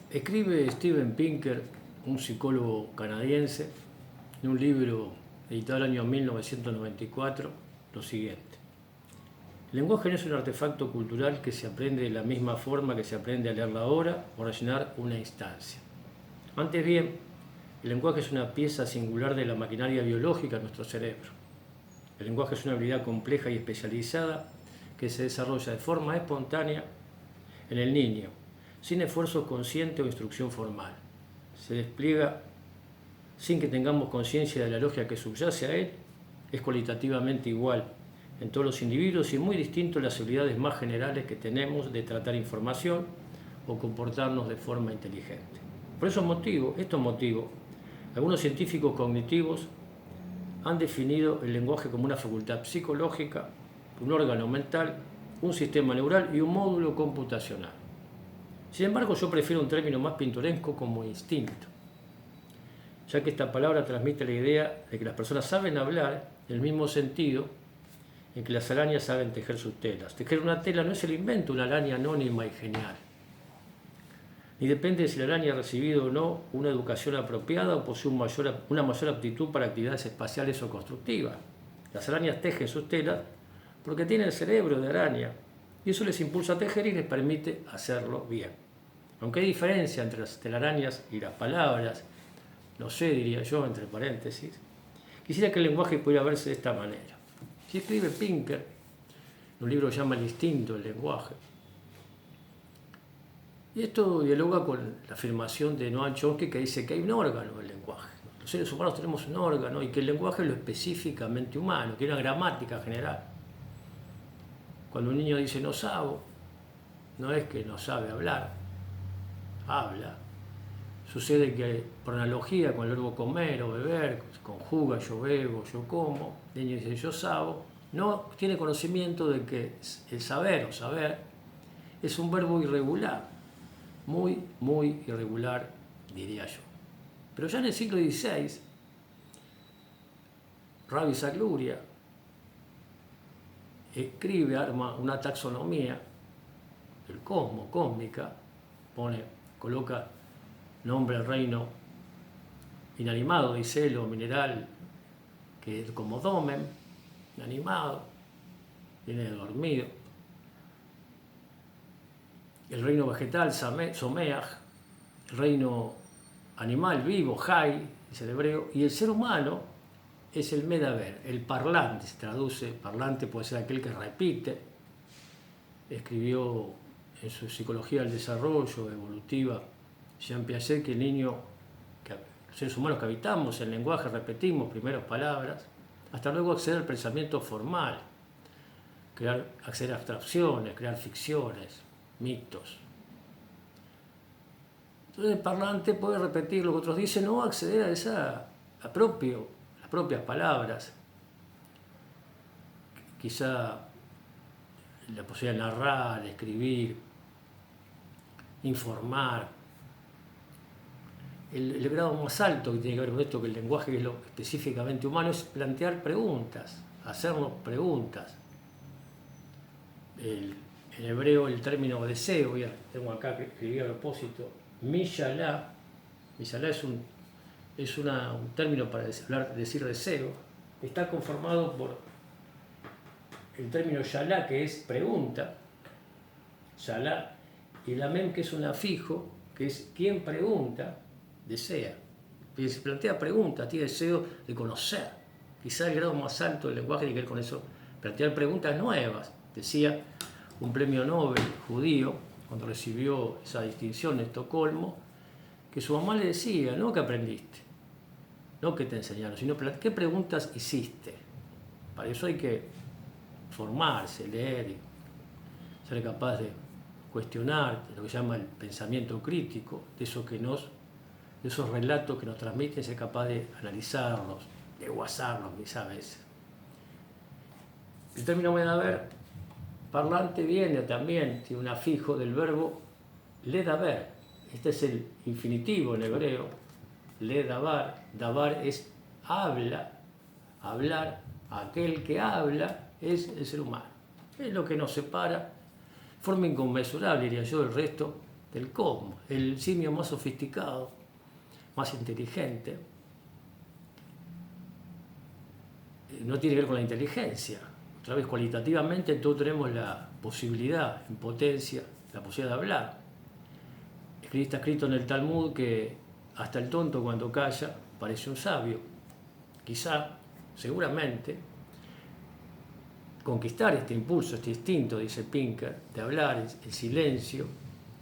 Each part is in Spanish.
Escribe Steven Pinker, un psicólogo canadiense, en un libro editado en el año 1994, lo siguiente. El lenguaje no es un artefacto cultural que se aprende de la misma forma que se aprende a leer la hora o a rellenar una instancia. Antes bien, el lenguaje es una pieza singular de la maquinaria biológica de nuestro cerebro. El lenguaje es una habilidad compleja y especializada que se desarrolla de forma espontánea en el niño, sin esfuerzo consciente o instrucción formal. Se despliega sin que tengamos conciencia de la lógica que subyace a él, es cualitativamente igual en todos los individuos y muy distinto a las habilidades más generales que tenemos de tratar información o comportarnos de forma inteligente. Por estos motivos, algunos científicos cognitivos han definido el lenguaje como una facultad psicológica, un órgano mental, un sistema neural y un módulo computacional. Sin embargo, yo prefiero un término más pintoresco como instinto, ya que esta palabra transmite la idea de que las personas saben hablar en el mismo sentido en que las arañas saben tejer sus telas. Tejer una tela no es el invento de una araña anónima y genial, ni depende de si la araña ha recibido o no una educación apropiada o posee una mayor aptitud para actividades espaciales o constructivas. Las arañas tejen sus telas porque tienen el cerebro de araña y eso les impulsa a tejer y les permite hacerlo bien. Aunque hay diferencia entre las telarañas y las palabras, no sé, diría yo, entre paréntesis, quisiera que el lenguaje pudiera verse de esta manera. Si escribe Pinker, en un libro que se llama El instinto del lenguaje, y esto dialoga con la afirmación de Noam Chomsky que dice que hay un órgano del lenguaje. Los seres humanos tenemos un órgano y que el lenguaje es lo específicamente humano, que es una gramática general. Cuando un niño dice no sabo, no es que no sabe hablar, habla. Sucede que, por analogía con el verbo comer o beber, se conjuga yo bebo, yo como, el niño dice yo sabo, no tiene conocimiento de que el saber o saber es un verbo irregular, muy irregular, diría yo. Pero ya en el siglo XVI, Ravi Zagluria escribe, arma una taxonomía del cosmos, cósmica, coloca nombre al reino inanimado, dice él, o mineral, que es como domen, inanimado, viene de dormido. El reino vegetal, someach, el reino animal vivo, hay, dice el hebreo, y el ser humano es el medaber, el parlante, se traduce, parlante puede ser aquel que repite. Escribió en su Psicología del Desarrollo Evolutiva Jean Piaget que los seres humanos que habitamos el lenguaje repetimos primero palabras, hasta luego acceder al pensamiento formal, acceder a abstracciones, crear ficciones, mitos. Entonces el parlante puede repetir lo que otros dicen o acceder a las propias palabras. Quizá la posibilidad de narrar, escribir, informar. El grado más alto que tiene que ver con esto, que el lenguaje es lo específicamente humano, es plantear preguntas, hacernos preguntas. En hebreo el término deseo, tengo acá que escribí a propósito, mishalá es un término para decir deseo, está conformado por el término shalá, que es pregunta, shalá, y la mem, que es un afijo, que es quien pregunta, desea. Y se plantea preguntas, tiene deseo de conocer. Quizá el grado más alto del lenguaje tiene que ver con eso, plantear preguntas nuevas. Decía un premio Nobel judío, cuando recibió esa distinción en Estocolmo, que su mamá le decía, no que aprendiste, no que te enseñaron, sino qué preguntas hiciste. Para eso hay que formarse, leer, y ser capaz de cuestionar lo que se llama el pensamiento crítico, de esos relatos que nos transmiten, ser capaz de analizarlos, de guasarlos quizá a veces. El término medaber, parlante, viene también, tiene un afijo del verbo ledaber. Este es el infinitivo en hebreo, ledabar. Dabar es habla, hablar. Aquel que habla es el ser humano. Es lo que nos separa, de forma inconmensurable, diría yo, del resto del cosmos, el simio más sofisticado, más inteligente. No tiene que ver con la inteligencia. Otra vez, cualitativamente, todos tenemos la posibilidad, en potencia, la posibilidad de hablar. Está escrito en el Talmud que hasta el tonto cuando calla parece un sabio. Quizá, seguramente, conquistar este impulso, este instinto, dice Pinker, de hablar, el silencio,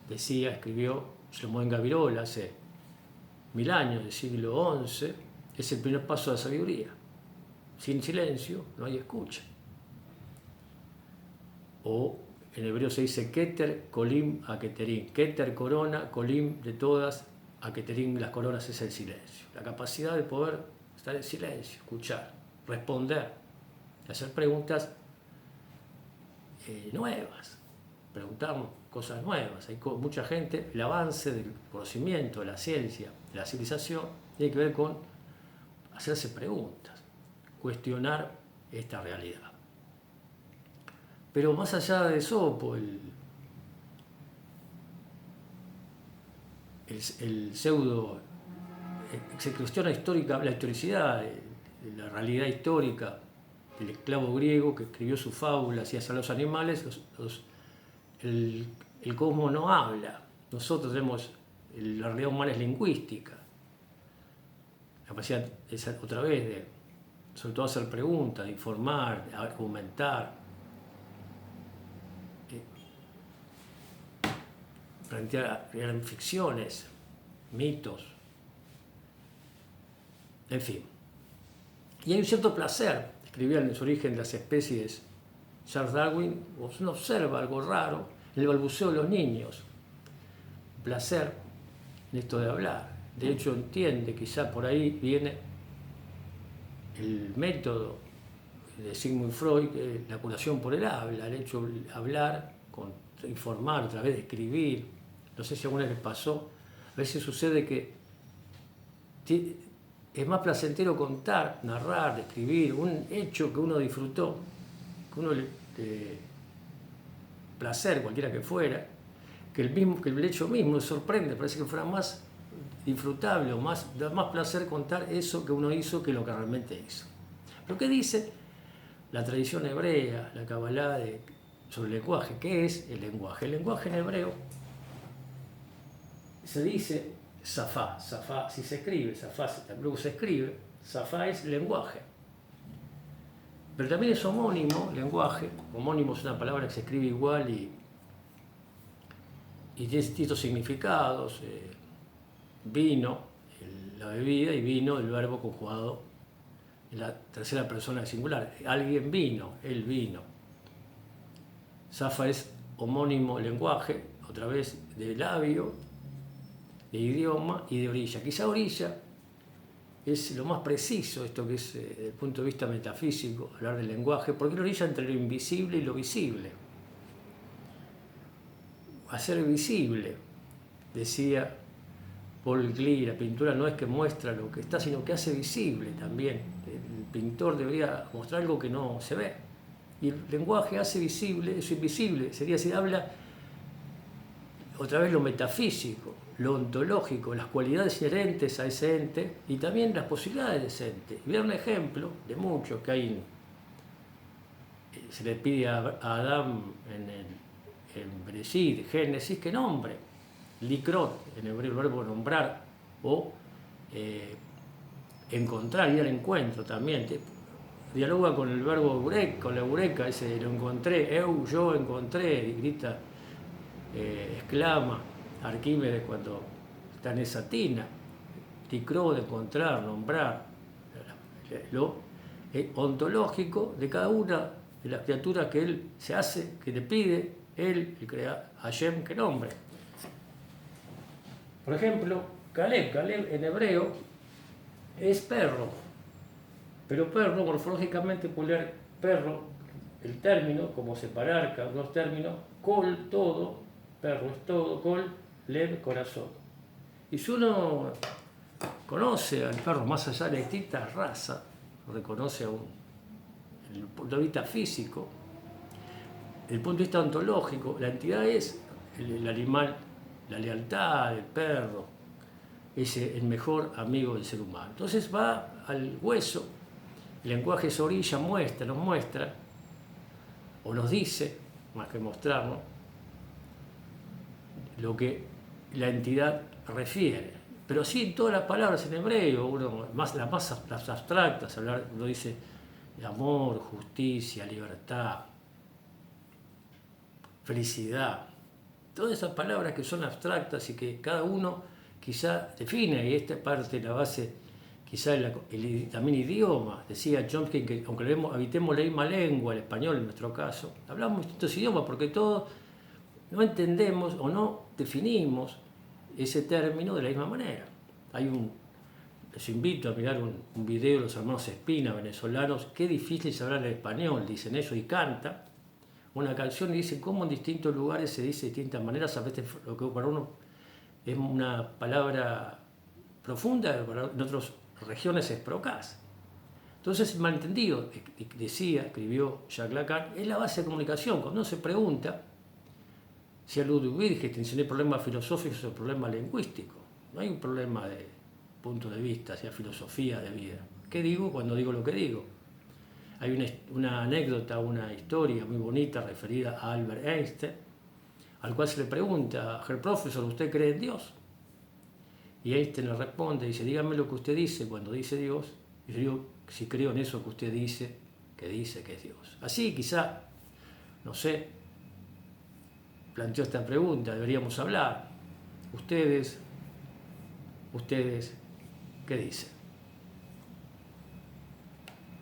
escribió Shlomo Ben Gabirol hace 1000 años, del siglo XI, es el primer paso de la sabiduría. Sin silencio no hay escucha. O en hebreo se dice Keter, Kolim, Aketerim. Keter, corona, Kolim, de todas, Aketerim, las coronas, es el silencio. La capacidad de poder estar en silencio, escuchar, responder, hacer preguntas nuevas, preguntarnos cosas nuevas. Hay mucha gente, el avance del conocimiento, de la ciencia, de la civilización, tiene que ver con hacerse preguntas, cuestionar esta realidad. Pero más allá de eso, el pseudo, se cuestiona la historicidad, la realidad histórica del esclavo griego que escribió sus fábulas y hacia los animales. El cosmos no habla. Nosotros tenemos, la realidad humana es lingüística. La capacidad es, otra vez, de sobre todo hacer preguntas, de informar, de argumentar, plantear ficciones, mitos, en fin. Y hay un cierto placer, escribía en su origen de las especies Charles Darwin, uno observa algo raro en el balbuceo de los niños, placer en esto de hablar. De hecho, entiende, quizá por ahí viene el método de Sigmund Freud, la curación por el habla, el hecho de hablar, informar, a través de escribir. No sé si a alguna vez les pasó, a veces sucede que es más placentero contar, narrar, escribir un hecho que uno disfrutó, que uno placer, cualquiera que fuera, que el hecho mismo sorprende, parece que fuera más disfrutable o da más placer contar eso que uno hizo que lo que realmente hizo. Pero ¿qué dice la tradición hebrea, la Kabbalah sobre el lenguaje? ¿Qué es el lenguaje? El lenguaje en hebreo se dice safá, si se escribe, safá, luego se escribe, safá es lenguaje. Pero también es homónimo, lenguaje. Homónimo es una palabra que se escribe igual y tiene distintos significados. Vino, la bebida, y vino, el verbo conjugado en la tercera persona singular. Alguien vino, él vino. Safa es homónimo, lenguaje, otra vez de labio, de idioma y de orilla. Quizá orilla es lo más preciso, esto que es desde el punto de vista metafísico, hablar del lenguaje, porque la orilla entre lo invisible y lo visible. Hacer visible, decía Paul Klee, la pintura no es que muestra lo que está, sino que hace visible también. El pintor debería mostrar algo que no se ve. Y el lenguaje hace visible eso invisible. Sería decir, habla otra vez lo metafísico, lo ontológico, las cualidades inherentes a ese ente y también las posibilidades de ese ente. Y voy a dar un ejemplo de muchos que hay. Se le pide a Adán en Bereshit, Génesis, que nombre. Likrot, en hebreo el verbo nombrar, o encontrar, ir al encuentro también. Dialoga con el verbo eureka, con la eureka, ese lo encontré, yo encontré, y grita, exclama Arquímedes cuando está en esa tina. Likrot, de encontrar, nombrar, lo ontológico de cada una de las criaturas que él se hace, que le pide, él, que crea Hashem, que nombre. Por ejemplo, Caleb en hebreo es perro, pero perro, morfológicamente peculiar, perro, el término, como separar cada uno de los términos, col, todo, perro es todo, col, lev, corazón. Y si uno conoce al perro más allá de la distinta raza, reconoce desde el punto de vista físico, desde el punto de vista ontológico, la entidad es el animal la lealtad, el perro, es el mejor amigo del ser humano. Entonces va al hueso, el lenguaje es orilla, nos muestra, o nos dice, más que mostrarnos, lo que la entidad refiere. Pero sí, todas las palabras en hebreo, las abstractas, uno dice de amor, justicia, libertad, felicidad. Todas esas palabras que son abstractas y que cada uno quizá define, y esta parte la base, quizá también idioma. Decía Chomsky que aunque habitemos la misma lengua, el español en nuestro caso, hablamos distintos idiomas porque todos no entendemos o no definimos ese término de la misma manera. Les invito a mirar un video de los hermanos Espina, venezolanos, qué difícil es hablar el español, dicen ellos, y canta una canción y dicen cómo en distintos lugares se dice de distintas maneras, a veces lo que para uno es una palabra profunda, en otras regiones es procaz. Entonces, malentendido, escribió Jacques Lacan, es la base de comunicación. Cuando uno se pregunta si a Ludwig Wittgenstein tiene problemas filosóficos o problemas lingüísticos, no hay un problema de punto de vista, sea filosofía de vida. ¿Qué digo cuando digo lo que digo? Hay una anécdota, una historia muy bonita referida a Albert Einstein, al cual se le pregunta, Herr Profesor, ¿usted cree en Dios? Y Einstein le responde, dice, dígame lo que usted dice cuando dice Dios, y yo digo, si creo en eso que usted dice que es Dios. Así quizá, no sé, planteó esta pregunta, deberíamos hablar. Ustedes, ¿qué dicen?